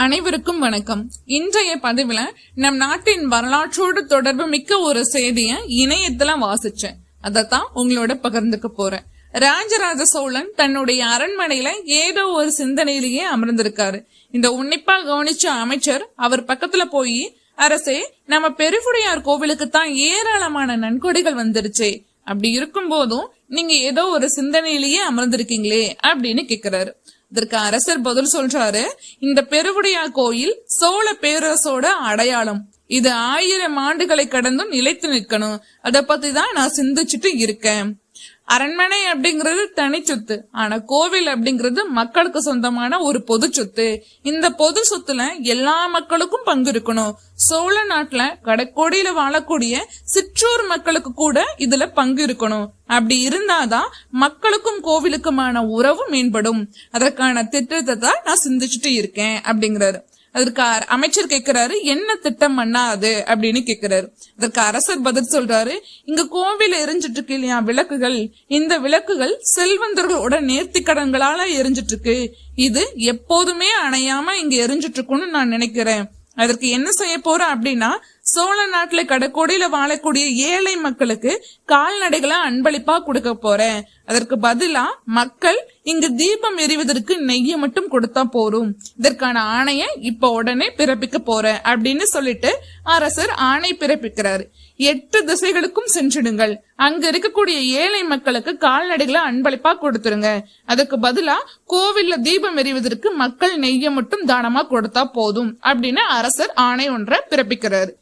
அனைவருக்கும் வணக்கம். இன்றைய பதிவுல நம் நாட்டின் வரலாற்றோடு தொடர்பு மிக்க ஒரு செய்திய இணையத்துல வாசிச்சேன். அதத்தான் உங்களோட பகிர்ந்துக்க போறேன். ராஜராஜ சோழன் தன்னுடைய அரண்மனையில ஏதோ ஒரு சிந்தனையிலேயே அமர்ந்திருக்காரு. இந்த உன்னிப்பா கவனிச்ச அமைச்சர் அவர் பக்கத்துல போய், அரசே, நம்ம பெருவுடையார் கோவிலுக்கு தான் ஏராளமான நன்கொடைகள் வந்துருச்சே, அப்படி இருக்கும் போதும் நீங்க ஏதோ ஒரு சிந்தனையிலேயே அமர்ந்திருக்கீங்களே அப்படின்னு கேக்குறாரு. இதற்கு அரசர் பதில் சொல்றாரு, இந்த பெருவுடையார் கோயில் சோழ பேரரசோட அடையாளம். இது 1000 ஆண்டுகளை கடந்தும் நிலைத்து நிற்கணும். அத பத்தி தான் நான் சிந்திச்சுட்டு இருக்கேன். அரண்மனை அப்படிங்கறது தனி சொத்து, ஆனா கோவில் அப்படிங்கறது மக்களுக்கு சொந்தமான ஒரு பொது சொத்து. இந்த பொது சொத்துல எல்லா மக்களுக்கும் பங்கு இருக்கணும். சோழ நாட்டுல கடைக்கோடியில வாழக்கூடிய சிற்றூர் மக்களுக்கு கூட இதுல பங்கு இருக்கணும். அப்படி இருந்தாதான் மக்களுக்கும் கோவிலுக்குமான உறவு மேம்படும். அதற்கான திட்டத்தை தான் நான் சிந்திச்சுட்டு இருக்கேன் அப்படிங்கிறாரு. அதற்கு அமைச்சர் கேக்குறாரு, என்ன திட்டம் பண்ணா அது அப்படின்னு கேக்குறாரு. அதற்கு அரசர் பதில் சொல்றாரு, இங்க கோவில எரிஞ்சிட்டு இருக்கு இல்லையா விளக்குகள், இந்த விளக்குகள் செல்வந்தர்களோட நேர்த்தி கடன்களால எரிஞ்சிட்டு இருக்கு. இது எப்போதுமே அணையாம இங்க எரிஞ்சிட்டு இருக்குன்னு நான் நினைக்கிறேன். அதற்கு என்ன செய்ய போறேன் அப்படின்னா, சோழ நாட்டுல கடைக்கோடியில வாழக்கூடிய ஏழை மக்களுக்கு கால்நடைகளை அன்பளிப்பா கொடுக்க போறேன். அதற்கு பதிலா மக்கள் இங்கு தீபம் எரிவதற்கு நெய்யை மட்டும் கொடுத்தா போரும். இதற்கான ஆணைய இப்ப உடனே பிறப்பிக்க போறேன் அப்படின்னு சொல்லிட்டு அரசர் ஆணை பிறப்பிக்கிறாரு. 8 திசைகளுக்கும் சென்றிடுங்கள். அங்க இருக்கக்கூடிய ஏழை மக்களுக்கு கால்நடைகளை அன்பளிப்பா கொடுத்துருங்க. அதுக்கு பதிலா கோவில்ல தீபம் எரிவதற்கு மக்கள் நெய்யை மட்டும் தானமா கொடுத்தா போதும் அப்படின்னு அரசர் ஆணை ஒன்றை பிறப்பிக்கிறாரு.